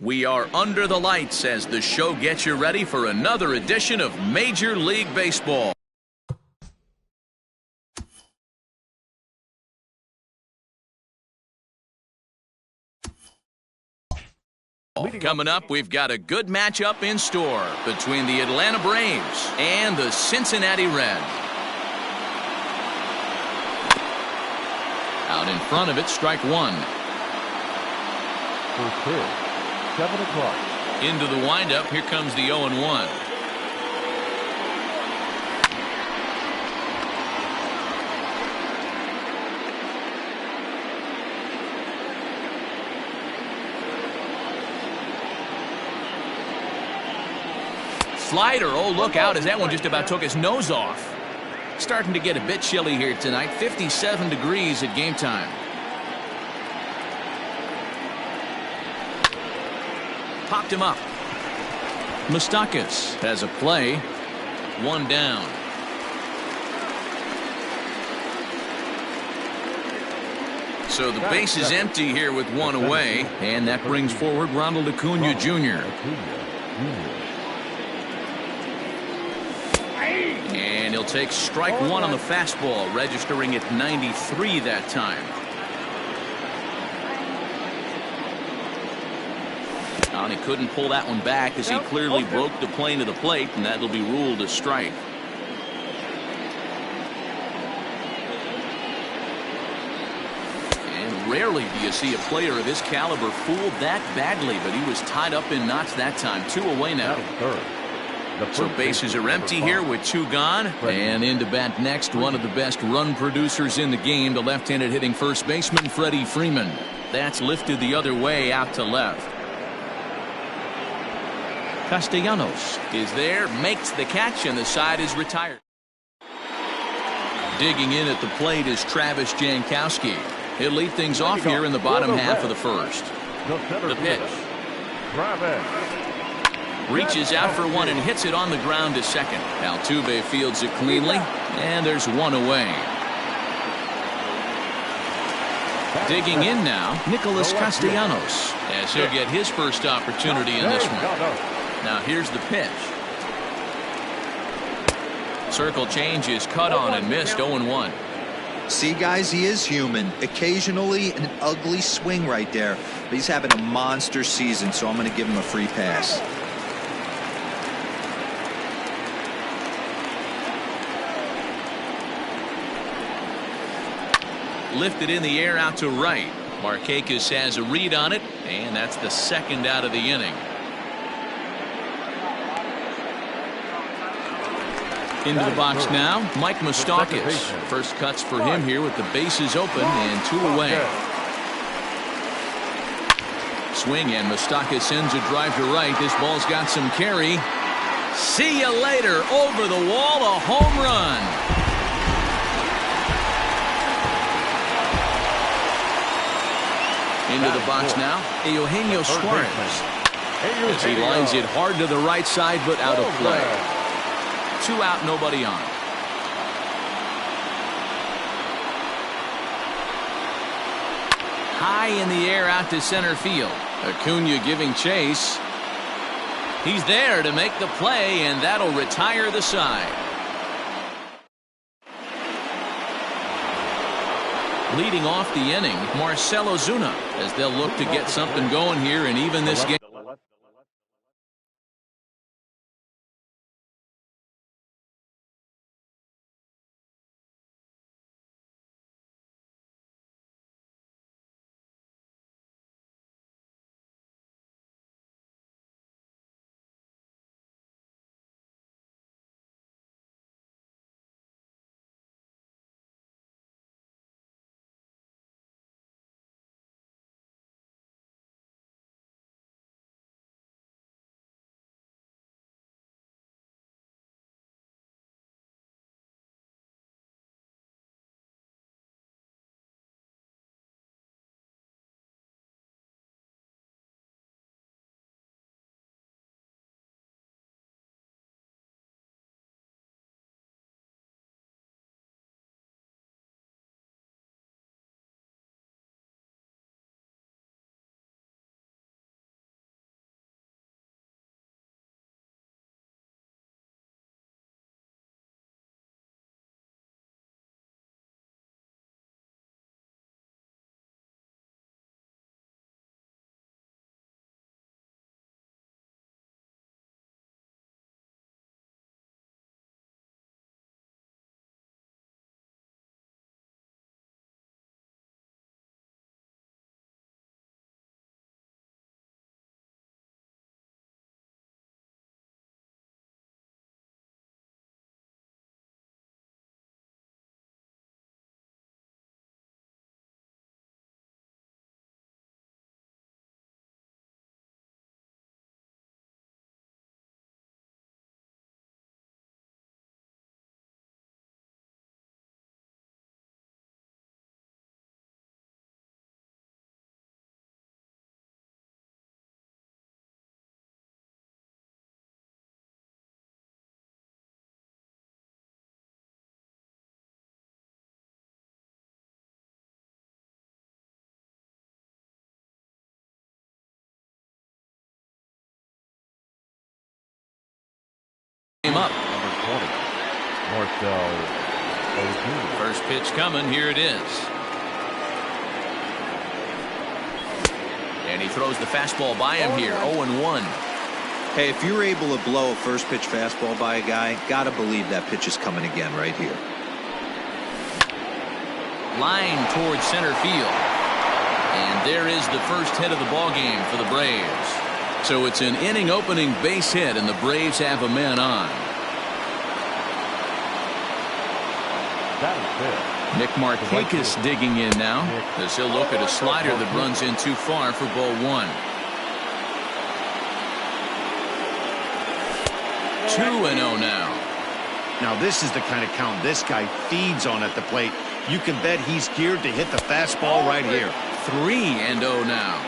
We are under the lights as the show gets you ready for another edition of Major League Baseball. Coming up, we've got a good matchup in store between the Atlanta Braves and the Cincinnati Reds. Out in front of it, strike one. First pitch, 7 o'clock. Into the windup, here comes the 0-1. Slider, oh look out as that one just about took his nose off. Starting to get a bit chilly here tonight, 57 degrees at game time. Popped him up. Moustakas has a play. One down. So the base is empty here with one away, and that brings forward Ronald Acuna Jr. And he'll take strike one on the fastball, registering at 93 that time. And he couldn't pull that one back as he clearly broke the plane of the plate, and that'll be ruled a strike. And rarely do you see a player of his caliber fooled that badly, but he was tied up in knots that time. Two away now. So bases are empty here with two gone. And in to bat next, one of the best run producers in the game, the left-handed hitting first baseman Freddie Freeman. That's lifted the other way out to left. Castellanos is there, makes the catch, and the side is retired. Digging in at the plate is Travis Jankowski. He'll lead things off here in the bottom half of the first. The pitch. Reaches out for one and hits it on the ground to second. Altuve fields it cleanly, and there's one away. Digging in now, Nicholas Castellanos, as he'll get his first opportunity in this one. Now here's the pitch. Circle change is cut on and missed. 0-1. See, guys, he is human. Occasionally an ugly swing right there, but he's having a monster season, so I'm going to give him a free pass. Lifted in the air out to right. Markakis has a read on it, and that's the second out of the inning. Into the box now, Mike Moustakas. First cuts for him here with the bases open and two away. Swing, and Moustakas sends a drive to right. This ball's got some carry. See you later. Over the wall, a home run. Into the box now, Eugenio Suarez. As he lines it hard to the right side, but out of play. 2 out, nobody on. High in the air out to center field. Acuna giving chase. He's there to make the play, and that'll retire the side. Leading off the inning, Marcell Ozuna, as they'll look to get something going here and even this game. up. Number 20. First pitch coming. Here it is. And he throws the fastball by him here. 0-1. Hey, if you're able to blow a first pitch fastball by a guy, gotta believe that pitch is coming again right here. Line towards center field. And there is the first hit of the ball game for the Braves. So it's an inning opening base hit, and the Braves have a man on. Nick Markakis digging in now as he'll look at a slider that runs in too far for ball one. 2-0 now. Now this is the kind of count this guy feeds on at the plate. You can bet he's geared to hit the fastball right here. 3-0 now.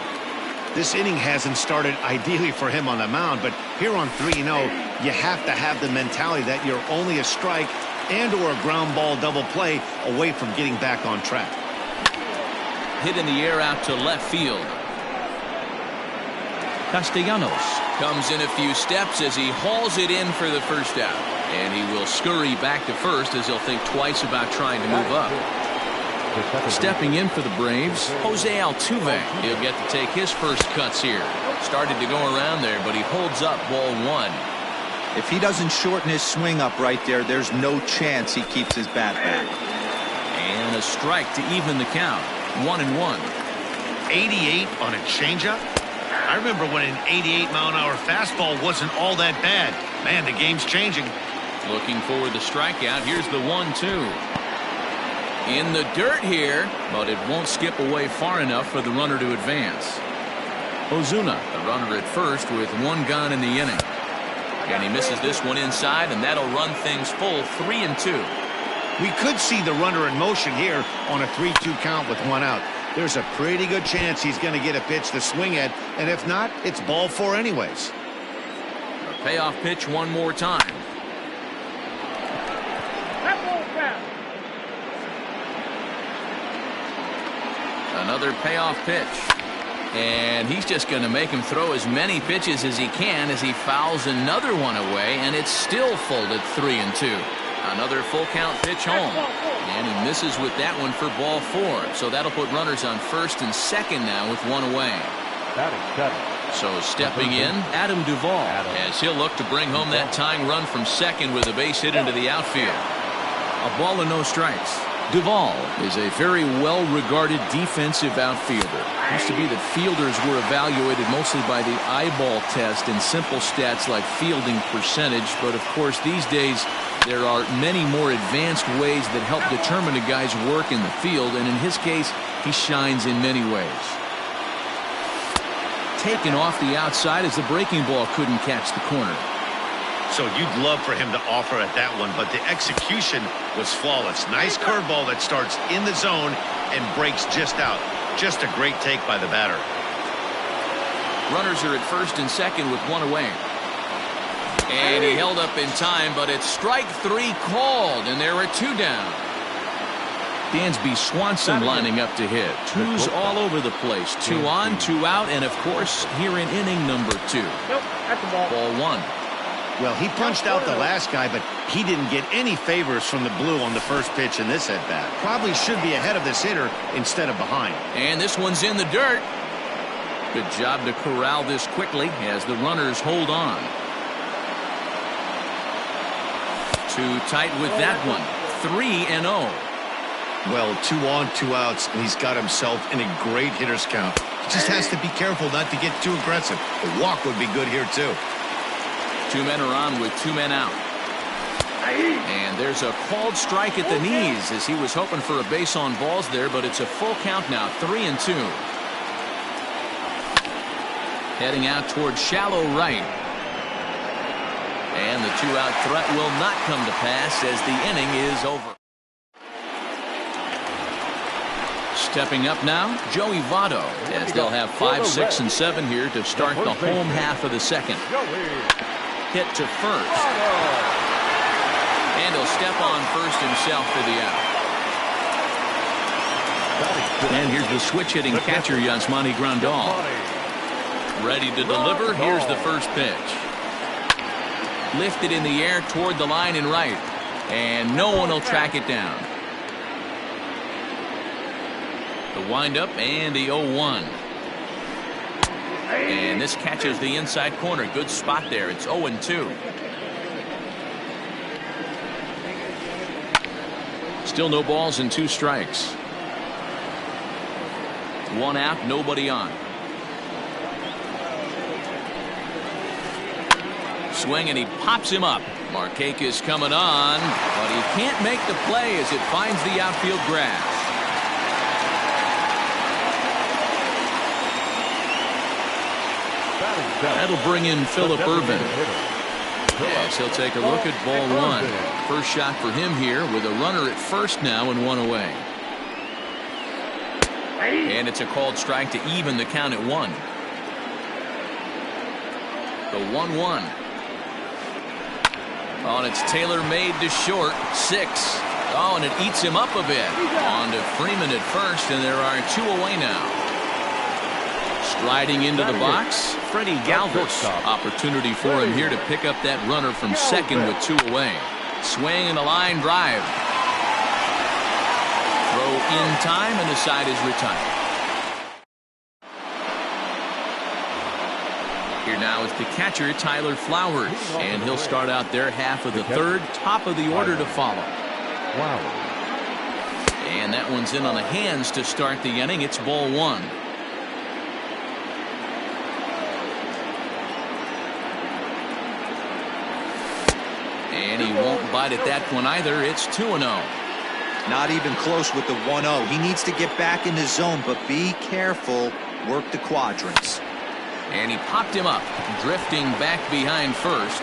This inning hasn't started ideally for him on the mound, but here on 3-0, you have to have the mentality that you're only a strike and or a ground ball double play away from getting back on track. Hit in the air out to left field. Castellanos comes in a few steps as he hauls it in for the first out. And he will scurry back to first as he'll think twice about trying to move up. Stepping in for the Braves, Jose Altuve. He'll get to take his first cuts here. Started to go around there, but he holds up ball one. If he doesn't shorten his swing up right there, there's no chance he keeps his bat back. And a strike to even the count. 1-1. 88 on a changeup? I remember when an 88-mile-an-hour fastball wasn't all that bad. Man, the game's changing. Looking for the strikeout. Here's the 1-2. In the dirt here, but it won't skip away far enough for the runner to advance. Ozuna, the runner at first with one gone in the inning. And he misses this one inside, and that'll run things full. 3-2. We could see the runner in motion here on a 3-2 count with one out. There's a pretty good chance he's going to get a pitch to swing at, and if not, it's ball four anyways. A payoff pitch one more time. Another payoff pitch. And he's just going to make him throw as many pitches as he can as he fouls another one away, and it's still folded 3-2. Another full count pitch home. And he misses with that one for ball four. So that'll put runners on first and second now with one away. So stepping in, Adam Duvall, as he'll look to bring home that tying run from second with a base hit into the outfield. A ball and no strikes. Duvall is a very well-regarded defensive outfielder. Used to be that fielders were evaluated mostly by the eyeball test and simple stats like fielding percentage. But, of course, these days there are many more advanced ways that help determine a guy's work in the field. And in his case, he shines in many ways. Taken off the outside as the breaking ball couldn't catch the corner. So you'd love for him to offer at that one, but the execution was flawless. Nice curveball that starts in the zone and breaks just out. Just a great take by the batter. Runners are at first and second with one away. And he held up in time, but it's strike three called, and there are two down. Dansby Swanson lining up to hit. Twos all over the place. 2 on, 2 out, and of course, here in inning number 2. Ball one. Well, he punched out the last guy, but he didn't get any favors from the blue on the first pitch in this at-bat. Probably should be ahead of this hitter instead of behind. And this one's in the dirt. Good job to corral this quickly as the runners hold on. Too tight with that one. 3-0. Well, 2 on, 2 outs, and he's got himself in a great hitter's count. He just has to be careful not to get too aggressive. A walk would be good here, too. 2 men are on with 2 men out. And there's a called strike at the knees as he was hoping for a base on balls there, but it's a full count now. 3-2. Heading out towards shallow right. And the 2-out threat will not come to pass as the inning is over. Stepping up now, Joey Votto, as they'll have 5, 6, and 7 here to start the home half of the second. Hit to first. And he'll step on first himself for the out. And here's the switch-hitting catcher, Yasmani Grandal. Ready to deliver. Here's the first pitch. Lifted in the air toward the line and right. And no one will track it down. The windup and the 0-1. And this catches the inside corner. Good spot there. It's 0-2. Still no balls and 2 strikes. 1 out, nobody on. Swing and he pops him up. Markakis coming on, but he can't make the play as it finds the outfield grass. That'll bring in Phillip Ervin. Yes, he'll take a look at ball 1. First shot for him here with a runner at first now and 1 away. And it's a called strike to even the count at 1. The 1-1. Oh, and it's Taylor made to short. 6. Oh, and it eats him up a bit. On to Freeman at first, and there are 2 away now. Striding into the box, Freddie Galvis. Opportunity for him here to pick up that runner from second with 2 away. Swing and a line drive. Throw in time, and the side is retired. Here now is the catcher, Tyler Flowers, and he'll start out their half of the third, top of the order to follow. And that one's in on the hands to start the inning. It's ball 1. And he won't bite at that one either. It's 2-0. Not even close with the 1-0. He needs to get back in the zone, but be careful. Work the quadrants. And he popped him up, drifting back behind first.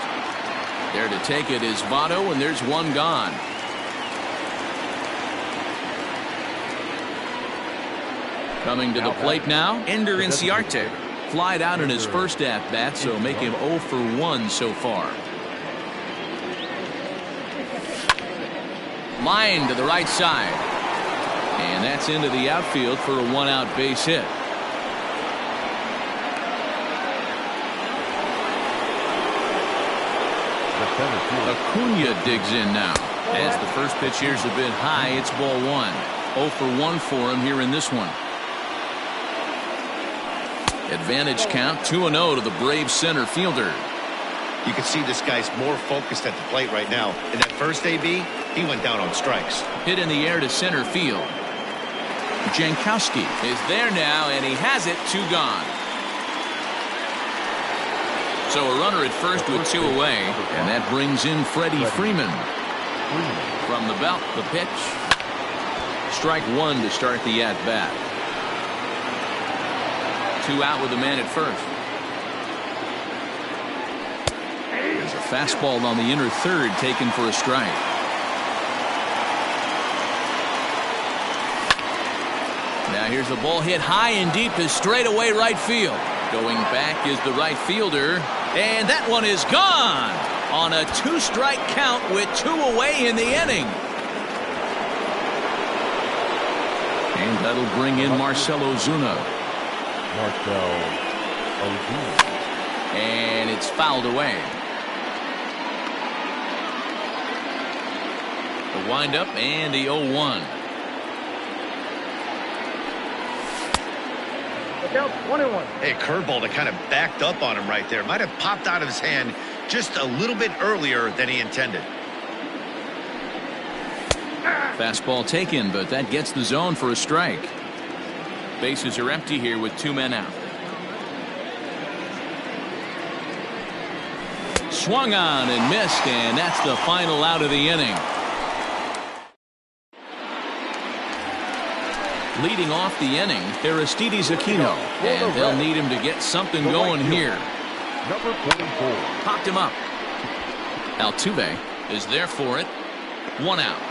There to take it is Votto, and there's 1 gone. Coming to the plate now, Ender Inciarte. Flied out in his first at-bat, so make him 0 for 1 so far. Line to the right side. And that's into the outfield for a 1-out base hit. Acuna digs in now. As the first pitch here's a bit high, it's ball 1. 0 for 1 for him here in this one. Advantage count 2-0 to the Braves center fielder. You can see this guy's more focused at the plate right now. In that first AB, he went down on strikes. Hit in the air to center field. Jankowski is there now, and he has it. 2 gone. So a runner at first with 2 away, and that brings in Freddie Freeman. From the belt, the pitch. Strike 1 to start the at-bat. 2 out with a man at first. There's a fastball on the inner third taken for a strike. Now here's the ball hit high and deep to straightaway right field. Going back is the right fielder, and that one is gone on a 2-strike count with 2 away in the inning. And that'll bring in Marcell Ozuna. And it's fouled away. The windup and the 0-1. Hey, curveball that kind of backed up on him right there. Might have popped out of his hand just a little bit earlier than he intended. Fastball taken, but that gets the zone for a strike. Bases are empty here with 2 men out. Swung on and missed, and that's the final out of the inning. Leading off the inning, Aristides Aquino, and they'll need him to get something going here. Number 44. Popped him up. Altuve is there for it. 1 out.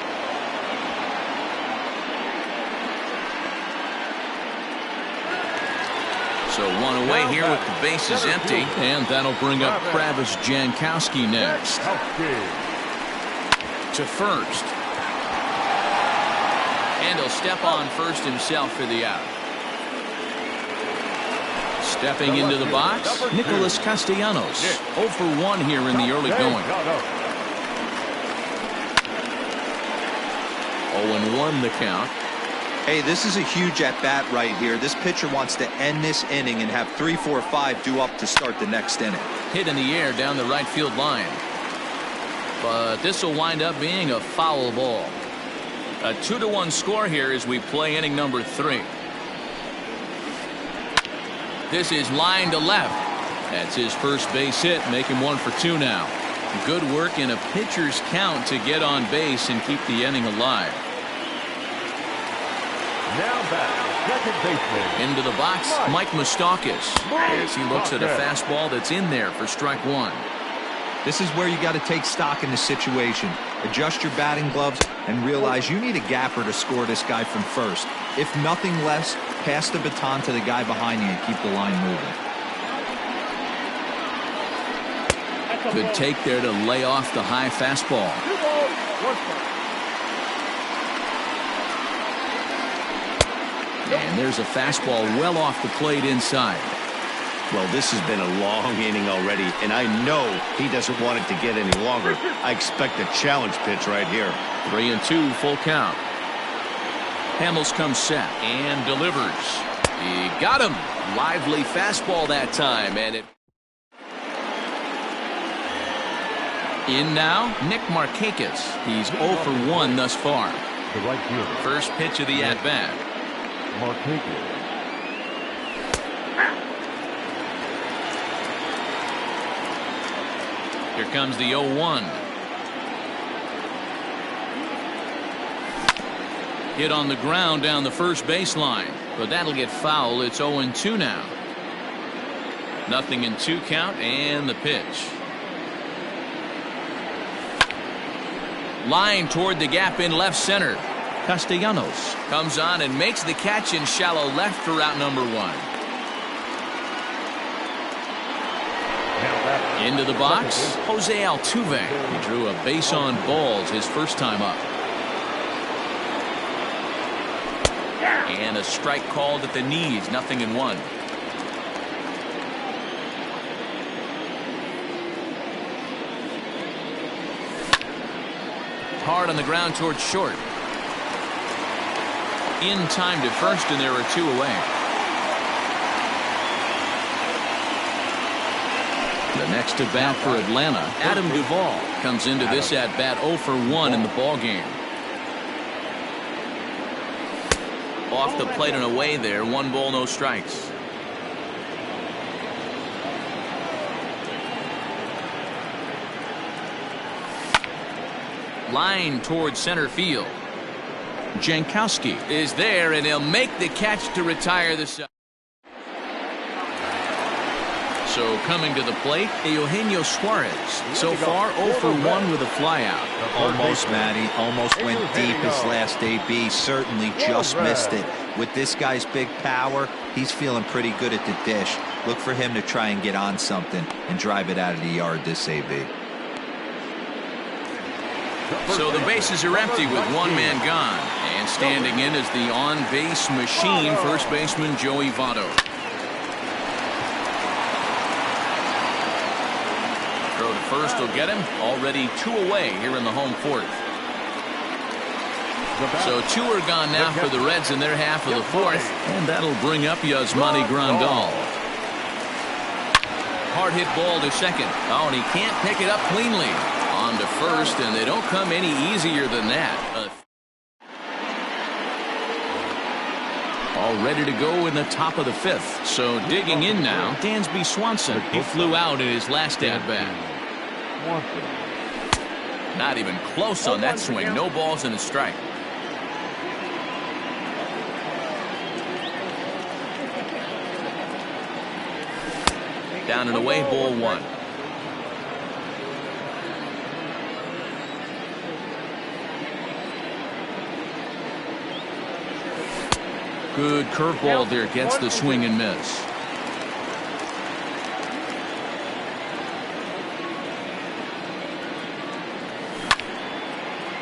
So 1 away here with the bases empty, and that'll bring up Travis Jankowski next. To first. And he'll step on first himself for the out. Stepping into the box, Nicholas Castellanos. 0 for 1 here in the early going. 0-1 the count. Hey, this is a huge at-bat right here. This pitcher wants to end this inning and have 3, 4, 5 due up to start the next inning. Hit in the air down the right field line. But this will wind up being a foul ball. A 2-1 score here as we play inning number 3. This is line to left. That's his first base hit, make him 1 for 2 now. Good work in a pitcher's count to get on base and keep the inning alive. Now back, second baseman. Into the box, Mike Moustakas, as he looks at a fastball that's in there for strike 1. This is where you got to take stock in the situation. Adjust your batting gloves and realize you need a gapper to score this guy from first. If nothing less, pass the baton to the guy behind you and keep the line moving. Good take there to lay off the high fastball. And there's a fastball well off the plate inside. Well, this has been a long inning already, and I know he doesn't want it to get any longer. I expect a challenge pitch right here. 3-2 full count. Hamels comes set and delivers. He got him. Lively fastball that time, and it. In now, Nick Markakis. He's 0 for 1 thus far. The right fielder. First pitch of the at-bat. Markakis. Here comes the 0-1. Hit on the ground down the first baseline, but that'll get foul. It's 0-2 now. Nothing in 2 count, and the pitch. Line toward the gap in left center. Castellanos comes on and makes the catch in shallow left for out number 1. Into the box, Jose Altuve. He drew a base on balls his first time up. And a strike called at the knees, 0-1. Hard on the ground towards short. In time to first, and there are 2 away. The next to bat for Atlanta, Adam Duvall, comes into this at bat 0 for 1 in the ball game. Off the plate and away there, 1 ball, no strikes. Line towards center field. Jankowski is there, and he'll make the catch to retire the side. So coming to the plate, Eugenio Suarez. So far 0 for 1 with a flyout. Almost, Matty. Almost went deep his last AB. Certainly just missed it. With this guy's big power, he's feeling pretty good at the dish. Look for him to try and get on something and drive it out of the yard this AB. So the bases are empty with 1 man gone. And standing in is the on-base machine, first baseman Joey Votto. Throw to first will get him. Already 2 away here in the home 4th. So 2 are gone now for the Reds in their half of the 4th. And that'll bring up Yasmani Grandal. Hard hit ball to second. Oh, and he can't pick it up cleanly. On to first, and they don't come any easier than that. All ready to go in the top of the 5th. So digging in now, Dansby Swanson. He flew out in his last at-bat. Not even close on that swing. No balls and a strike. Down and away, ball 1. Good curveball there, gets the swing and miss.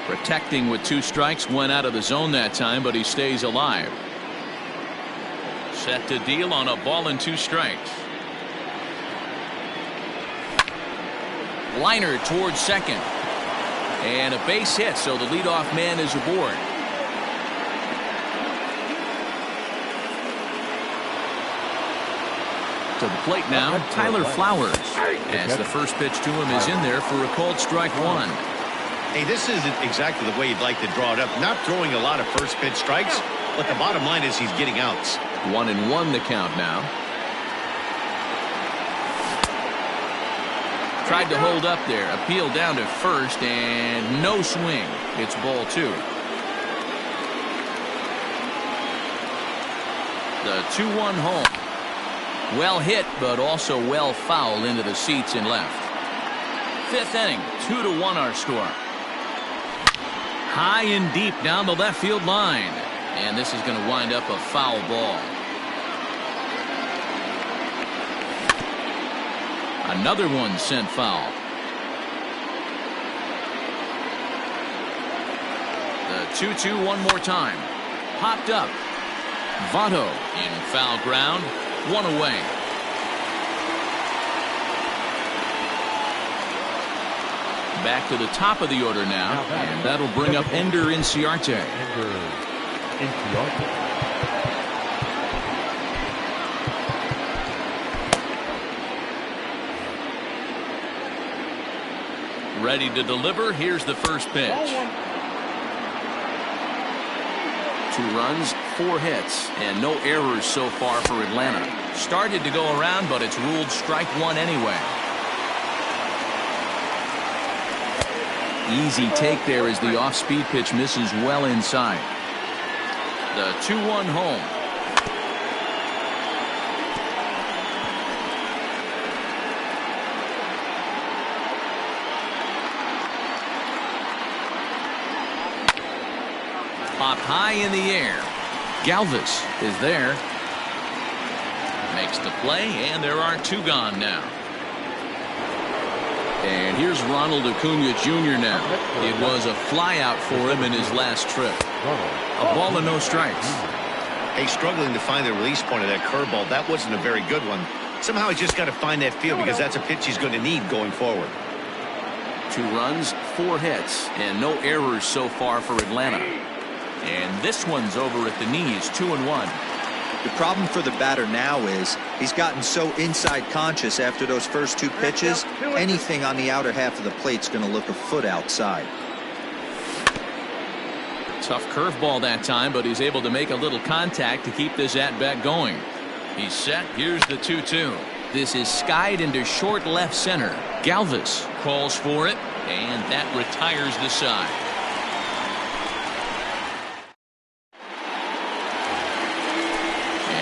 Protecting with 2 strikes, went out of the zone that time, but he stays alive. Set to deal on a ball and 2 strikes. Liner towards second. And a base hit, so the leadoff man is aboard. To the plate now, Tyler Flowers. As the first pitch to him is in there for a called strike 1. Hey, this isn't exactly the way you'd like to draw it up. Not throwing a lot of first pitch strikes, but the bottom line is he's getting outs. 1-1 the count now. Tried to hold up there. Appeal down to first and no swing. It's ball 2. The 2-1 home. Well hit, but also well fouled into the seats in left. 5th inning, 2-1 our score. High and deep down the left field line. And this is going to wind up a foul ball. Another one sent foul. The 2-2 one more time. Popped up. Votto in foul ground. 1 away. Back to the top of the order now, and that'll bring up Ender Inciarte. Ready to deliver. Here's the first pitch. 2 runs, 4 hits, and no errors so far for Atlanta. Started to go around, but it's ruled strike 1 anyway. Easy take there as the off-speed pitch misses well inside. The 2-1 home. Popped high in the air. Galvis is there. Makes the play, and there are 2 gone now. And here's Ronald Acuna Jr. now. It was a flyout for him in his last trip. A ball and no strikes. Hey, struggling to find the release point of that curveball. That wasn't a very good one. Somehow he's just got to find that feel because that's a pitch he's going to need going forward. 2 runs, 4 hits, and no errors so far for Atlanta. And this one's over at the knees, 2-1. The problem for the batter now is he's gotten so inside conscious after those first 2 pitches. Anything on the outer half of the plate's going to look a foot outside. Tough curveball that time, but he's able to make a little contact to keep this at-bat going. He's set. Here's the 2-2. This is skied into short left center. Galvis calls for it, and that retires the side.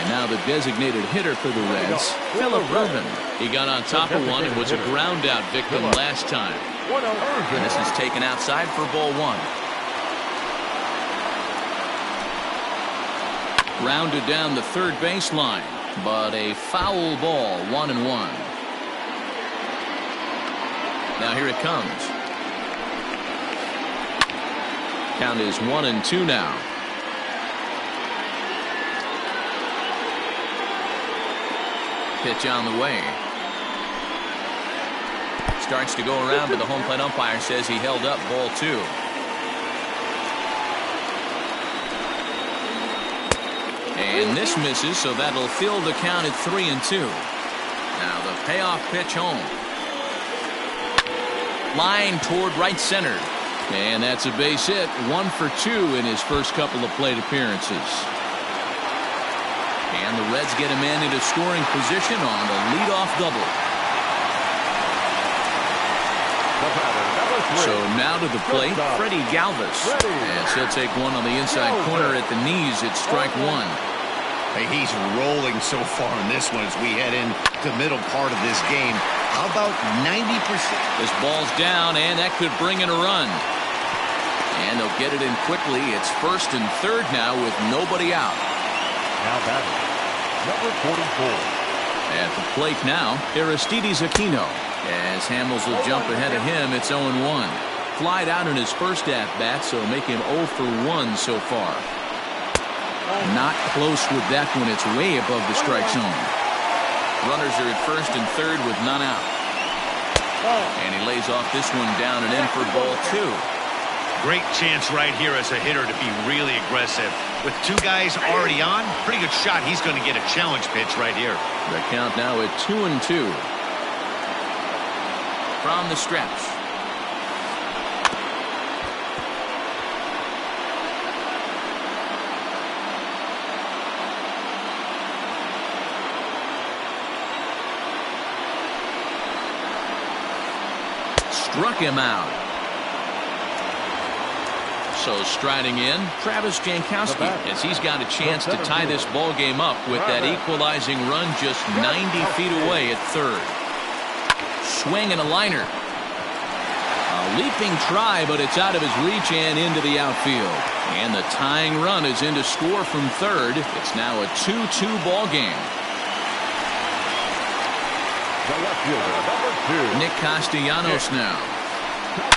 Now the designated hitter for the Reds, Phillip Ervin. He got on top of one and was a ground out victim last time. And this is taken outside for ball 1. Rounded down the third baseline, but a foul ball, 1-1. Now here it comes. Count is 1-2 now. Pitch on the way. Starts to go around, but the home plate umpire says he held up ball 2. And this misses, so that'll fill the count at 3-2. Now the payoff pitch home. Line toward right center. And that's a base hit. 1 for 2 in his first couple of plate appearances. And the Reds get a man into scoring position on the leadoff double. So now to the plate, Freddie Galvis. As he'll take one on the inside corner at the knees. It's strike 1. Hey, he's rolling so far in this one as we head into the middle part of this game. How about 90%? This ball's down, and that could bring in a run. And they'll get it in quickly. It's 1st and 3rd now with nobody out. Now batting, number 44. At the plate now, Aristides Aquino. As Hamels will jump ahead of him, it's 0-1. Flied out in his first at-bat, so make him 0 for 1 so far. Not close with that one. It's way above the strike zone. Runners are at first and third with none out. And he lays off this one down and in for ball 2. Great chance right here as a hitter to be really aggressive. With 2 guys already on, pretty good shot. He's going to get a challenge pitch right here. The count now at 2-2. From the stretch. Struck him out. So striding in, Travis Jankowski, as he's got a chance to tie this ball game up with that equalizing run just 90 feet away at third. Swing and a liner. A leaping try, but it's out of his reach and into the outfield. And the tying run is in to score from third. It's now a 2-2 ball game. Nick Castellanos now.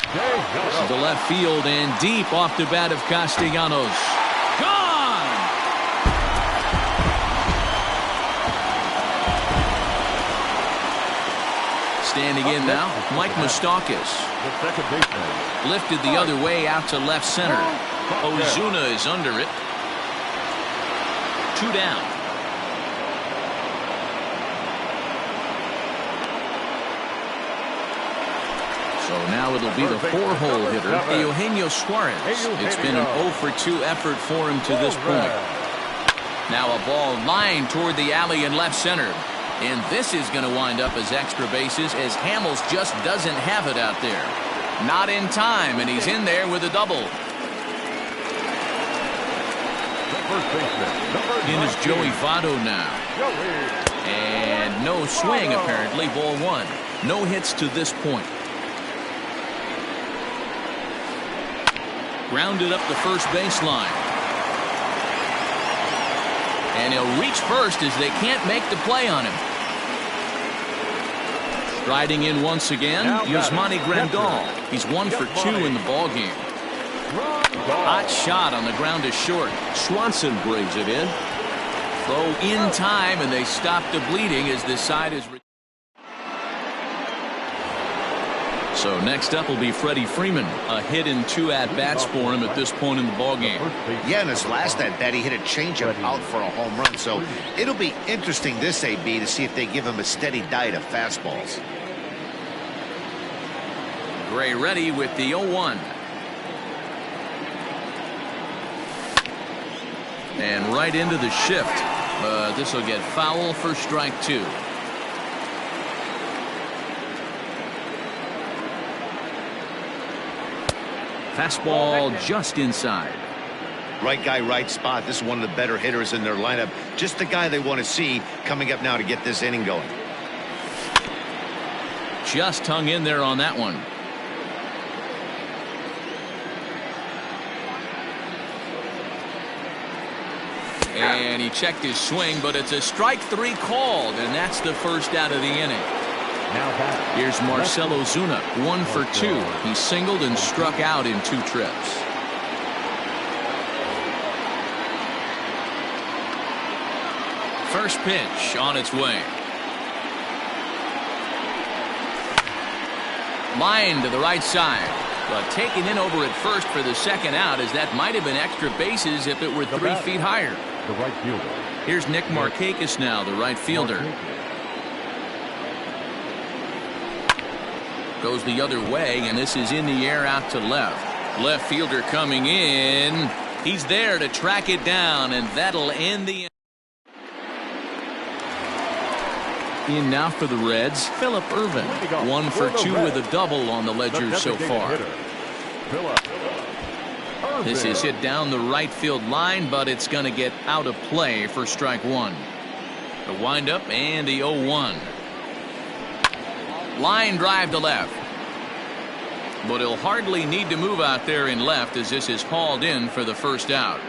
This is the left field and deep off the bat of Castellanos. Gone! Standing in now, Mike Moustakas. Lifted the other way out to left center. Ozuna is under it. 2 down. So now it'll be the 4-hole hitter, Eugenio Suarez. It's been an 0-for-2 effort for him to this point. Now a ball lined toward the alley in left center. And this is going to wind up as extra bases as Hamels just doesn't have it out there. Not in time, and he's in there with a double. In is Joey Votto now. And no swing, apparently, ball 1. No hits to this point. Grounded up the first baseline. And he'll reach first as they can't make the play on him. Striding in once again, Yasmani Grandal. He's 1 for 2 in the ball game. Hot shot on the ground is short. Swanson brings it in. Throw in time, and they stop the bleeding as this side is. So next up will be Freddie Freeman. A hit in 2 at-bats for him at this point in the ballgame. Yeah, in his last at-bat, he hit a changeup out for a home run. So it'll be interesting this AB to see if they give him a steady diet of fastballs. Gray ready with the 0-1. And right into the shift. This will get foul for strike 2. Fastball just inside. Right guy, right spot. This is one of the better hitters in their lineup. Just the guy they want to see coming up now to get this inning going. Just hung in there on that one. And he checked his swing, but it's a strike 3 called, and that's the first out of the inning. Here's Marcell Ozuna, 1 for 2. He singled and struck out in 2 trips. First pitch on its way. Line to the right side. But taken in over at first for the second out, as that might have been extra bases if it were 3 feet higher. The right fielder. Here's Nick Markakis now, the right fielder. Goes the other way, and this is in the air out to left. Left fielder coming in. He's there to track it down, and that'll end the in now for the Reds, Phillip Ervin. 1 for 2 with a double on the ledger so far. This is hit down the right field line, but it's going to get out of play for strike 1. The windup and the 0-1. Line drive to left. But he'll hardly need to move out there in left as this is hauled in for the first out.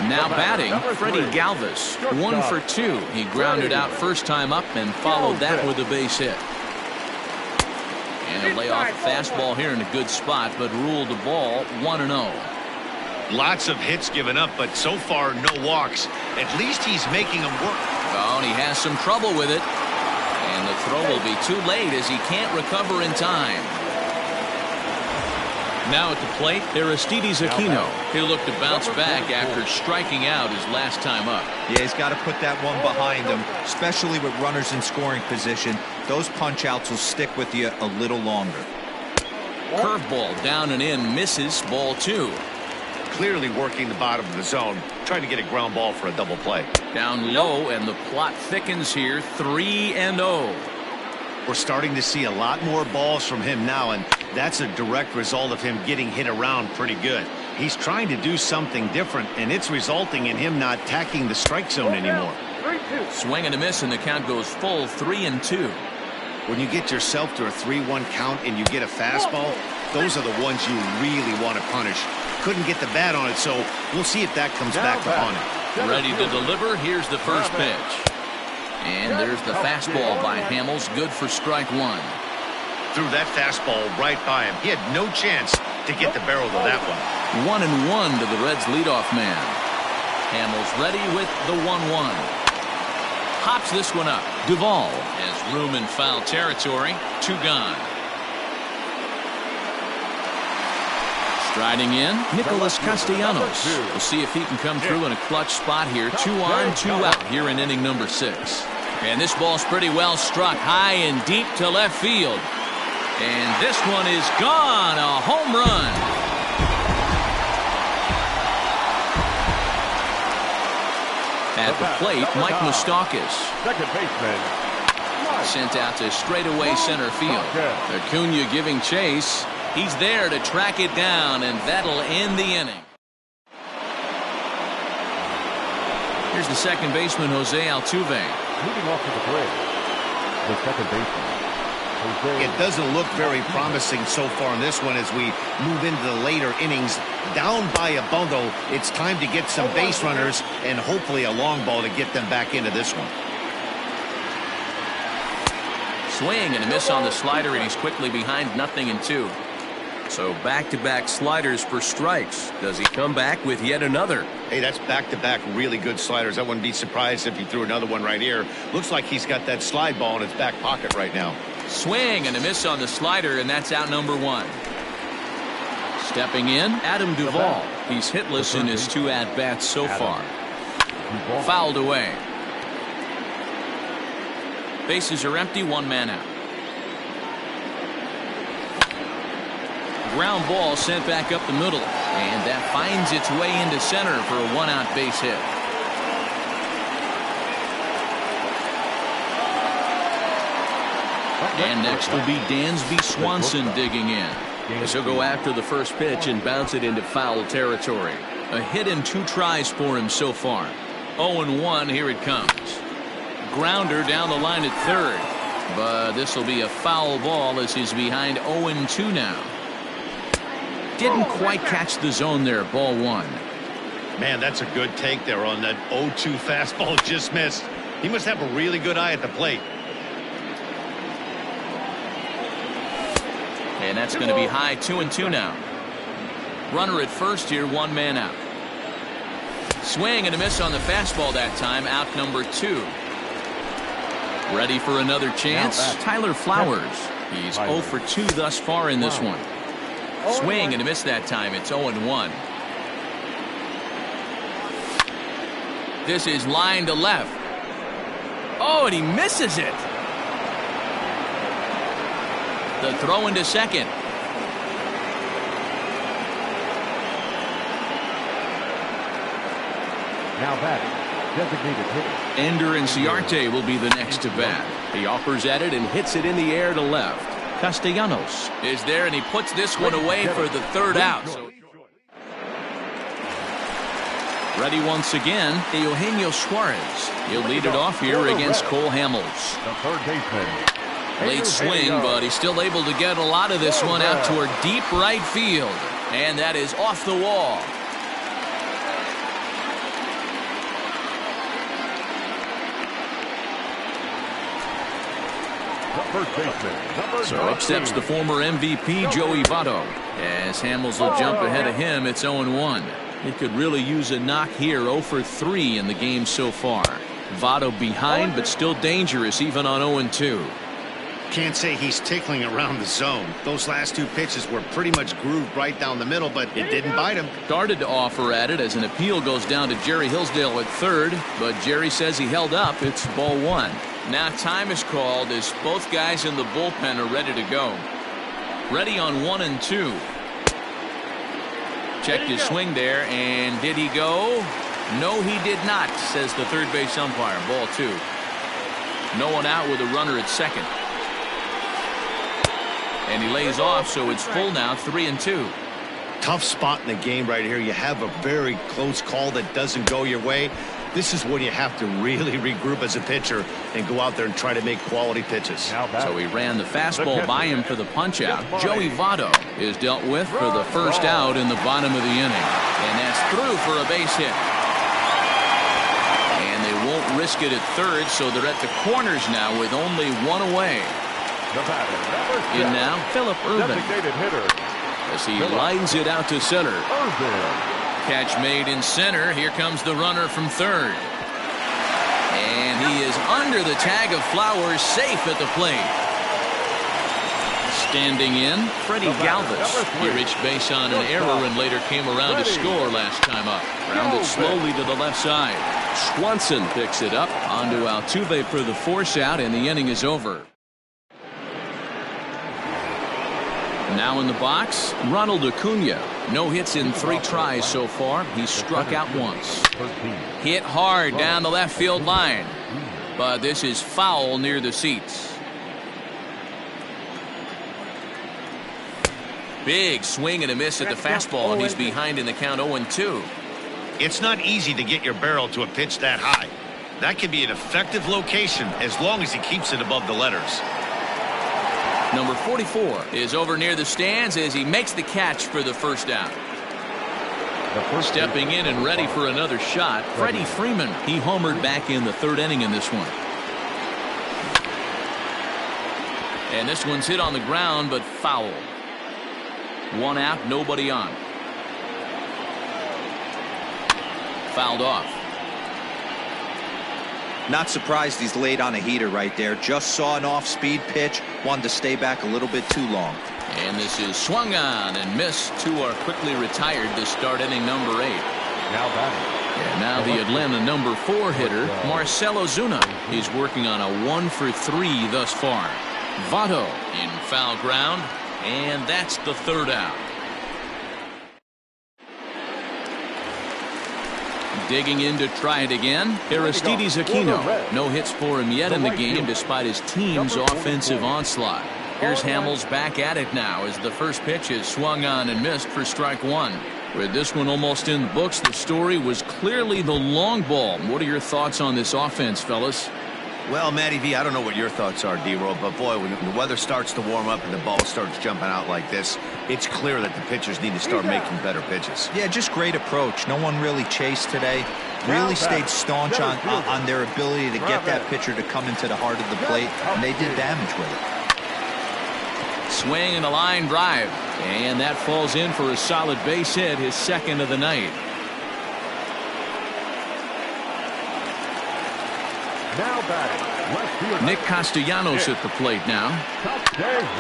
Now batting, Freddie Galvis. 1 for 2. He grounded out first time up and followed that with a base hit. And he'll lay off a fastball here in a good spot, but ruled the ball 1-0. Lots of hits given up, but so far no walks. At least he's making them work. Oh, and he has some trouble with it. And the throw will be too late as he can't recover in time. Now at the plate, Aristides Aquino. He'll look to bounce back after striking out his last time up. Yeah, he's got to put that one behind him, especially with runners in scoring position. Those punch-outs will stick with you a little longer. Curveball down and in, misses, ball 2. Clearly working the bottom of the zone, trying to get a ground ball for a double play. Down low, and the plot thickens here, 3-0. We're starting to see a lot more balls from him now, and that's a direct result of him getting hit around pretty good. He's trying to do something different, and it's resulting in him not attacking the strike zone anymore. Swing and a miss, and the count goes full, 3-2. When you get yourself to a 3-1 count and you get a fastball, those are the ones you really want to punish. Couldn't get the bat on it, so we'll see if that comes back upon him. Ready to deliver. Here's the first pitch. And there's the fastball by Hamels, good for strike 1. Threw that fastball right by him. He had no chance to get the barrel to that one. 1-1 to the Reds leadoff man. Hamels ready with the 1-1. Hops this one up. Duvall has room in foul territory. 2 gone. Striding in, Nicholas Castellanos. We'll see if he can come through in a clutch spot here. 2 on, 2 out here in inning number 6. And this ball's pretty well struck high and deep to left field. And this one is gone. A home run. At the plate, Mike Moustakas. Second baseman. Sent out to straightaway center field. Acuna giving chase. He's there to track it down, and that'll end the inning. Here's the second baseman, Jose Altuve. Moving off to the plate, the second baseman. It doesn't look very promising so far in this one as we move into the later innings. Down by a bundle, it's time to get some base runners and hopefully a long ball to get them back into this one. Swing and a miss on the slider, and he's quickly behind 0-2. So back-to-back sliders for strikes. Does he come back with yet another? Hey, that's back-to-back really good sliders. I wouldn't be surprised if he threw another one right here. Looks like he's got that slide ball in his back pocket right now. Swing and a miss on the slider, and that's out number 1. Stepping in, Adam Duvall. He's hitless in his 2 at-bats so far. Fouled away. Bases are empty, 1 man out. Ground ball sent back up the middle, and that finds its way into center for a 1-out base hit. And next will be Dansby Swanson digging in, as he'll go after the first pitch and bounce it into foul territory. A hit in 2 tries for him so far. 0-1, here it comes. Grounder down the line at third, but this will be a foul ball as he's behind 0-2 now. Didn't quite catch the zone there. Ball 1. Man, that's a good take there on that 0-2 fastball. Just missed. He must have a really good eye at the plate. And that's going to be high. 2-2 now. Runner at first here, 1 man out. Swing and a miss on the fastball that time. Out number 2. Ready for another chance. Tyler Flowers. He's 0 for 2 thus far in this one. Swing and a miss that time. It's 0-1. This is line to left. Oh, and he misses it. The throw into second. Now batting, designated hitter. Ender Inciarte will be the next to bat. He offers at it and hits it in the air to left. Castellanos is there, and he puts this one away for the 3rd out. So ready once again, Eugenio Suarez. He'll lead it off here against Cole Hamels. The third baseman. Late swing, but he's still able to get a lot of this one out toward deep right field. And that is off the wall. First baseman. So up steps the former MVP Joey Votto. As Hamels will jump ahead of him, it's 0-1. He could really use a knock here. 0 for 3 in the game so far. Votto behind, but still dangerous even on 0-2. Can't say he's tickling around the zone. Those last two pitches were pretty much grooved right down the middle, but it didn't bite him. Started to offer at it as an appeal goes down to Jerry Hillsdale at third, but Jerry says he held up. It's ball 1. Now time is called as both guys in the bullpen are ready to go. Ready on 1-2. Checked his swing there, and did he go? No, he did not, says the third base umpire. Ball 2. No one out with a runner at second. And he lays off, so it's full now, 3-2. Tough spot in the game right here. You have a very close call that doesn't go your way. This is when you have to really regroup as a pitcher and go out there and try to make quality pitches. So he ran the fastball by him for the punch out. Joey Votto is dealt with for the first out in the bottom of the inning. And that's through for a base hit. And they won't risk it at third, so they're at the corners now with only one away. In now, Phillip Ervin. As he lines it out to center. Catch made in center. Here comes the runner from third. And he is under the tag of Flowers, safe at the plate. Standing in, Freddie Galvis. He reached base on an error and later came around to score last time up. Grounded slowly to the left side. Swanson picks it up. Onto Altuve for the force out, and the inning is over. Now in the box, Ronald Acuna. No hits in 3 tries so far. He's struck out once. Hit hard down the left field line. But this is foul near the seats. Big swing and a miss at the fastball, and he's behind in the count 0-2. It's not easy to get your barrel to a pitch that high. That can be an effective location as long as he keeps it above the letters. Number 44 is over near the stands as he makes the catch for the first out. Stepping in and ready for another shot, Freddie Freeman. He homered back in the third inning in this one. And this one's hit on the ground, but foul. 1 out, nobody on. Fouled off. Not surprised he's laid on a heater right there. Just saw an off-speed pitch. Wanted to stay back a little bit too long. And this is swung on and missed. 2 are quickly retired to start inning number 8. And now the Atlanta number 4 hitter, Marcell Ozuna. He's working on a 1 for 3 thus far. Votto in foul ground, and that's the third out. Digging in to try it again, Aristides Aquino. No hits for him yet in the game despite his team's offensive onslaught. Here's Hamels back at it now as the first pitch is swung on and missed for strike 1. With this one almost in the books, the story was clearly the long ball. What are your thoughts on this offense, fellas? Well, Matty V, I don't know what your thoughts are, D-Roll, but boy, when the weather starts to warm up and the ball starts jumping out like this, it's clear that the pitchers need to start making better pitches. Yeah, just great approach. No one really chased today. Really stayed staunch on their ability to get that pitcher to come into the heart of the plate, and they did damage with it. Swing and a line drive, and that falls in for a solid base hit, his second of the night. Now batting, Nick Castellanos at the plate now.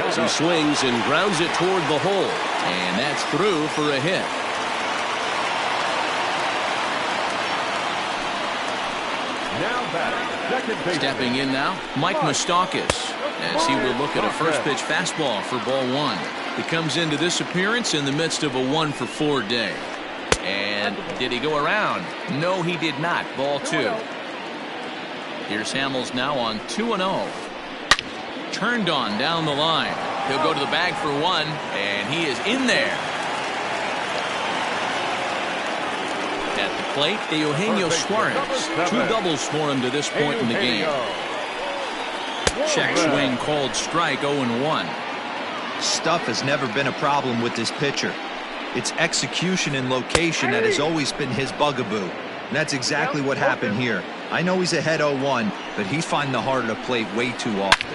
As he swings and grounds it toward the hole, and that's through for a hit. now batting, second base. Stepping in now, Mike Moustakas, as he will look at a first pitch fastball for ball 1. He comes into this appearance in the midst of a 1 for 4 day. And did he go around? No, he did not. Ball 2. Here's Hamels now on 2-0. Turned on down the line. He'll go to the bag for 1, and he is in there. At the plate, Eugenio Suarez. 2 doubles for him to this point in the game. Check swing called strike, 0-1. Stuff has never been a problem with this pitcher. It's execution and location that has always been his bugaboo. And that's exactly what happened here. I know he's ahead 0-1, but he's finding the heart of the plate way too often.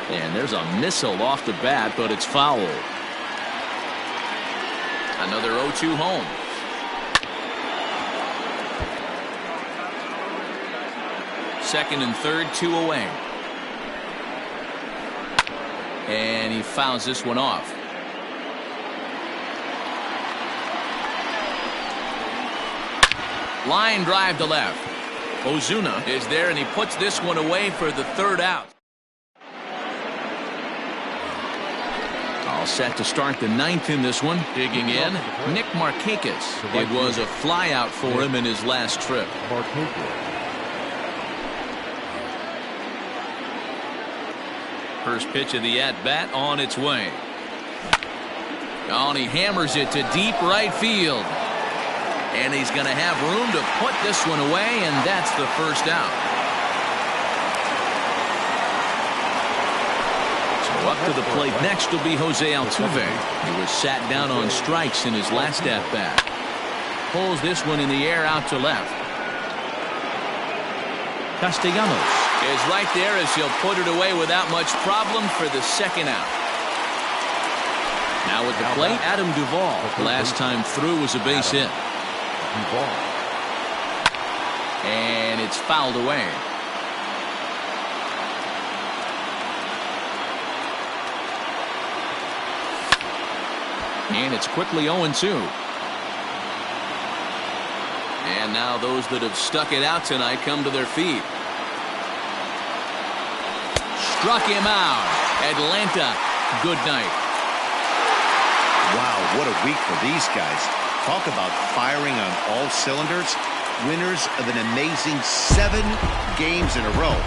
And there's a missile off the bat, but it's foul. Another 0-2 home. second and third, 2 away. And he fouls this one off. Line drive to left. Ozuna is there, and he puts this one away for the third out. All set to start the ninth in this one. Digging in, Nick Markakis. It was a flyout for him in his last trip. First pitch of the at-bat on its way. Oh, and he hammers it to deep right field. And he's going to have room to put this one away, and that's the first out. So up to the plate next will be Jose Altuve. He was sat down on strikes in his last at-bat. Pulls this one in the air out to left. Castellanos is right there as he'll put it away without much problem for the second out. Now at the plate, Adam Duvall. Last time through was a base hit. And it's fouled away. And it's quickly 0-2. And now those that have stuck it out tonight come to their feet. Struck him out. Atlanta, good night. Wow, what a week for these guys. Talk about firing on all cylinders. Winners of an amazing 7 games in a row.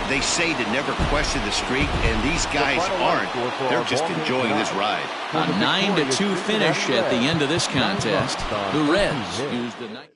They say to never question the streak, and these guys aren't. They're just enjoying this ride. A 9-2 finish at the end of this contest. The Reds used the night.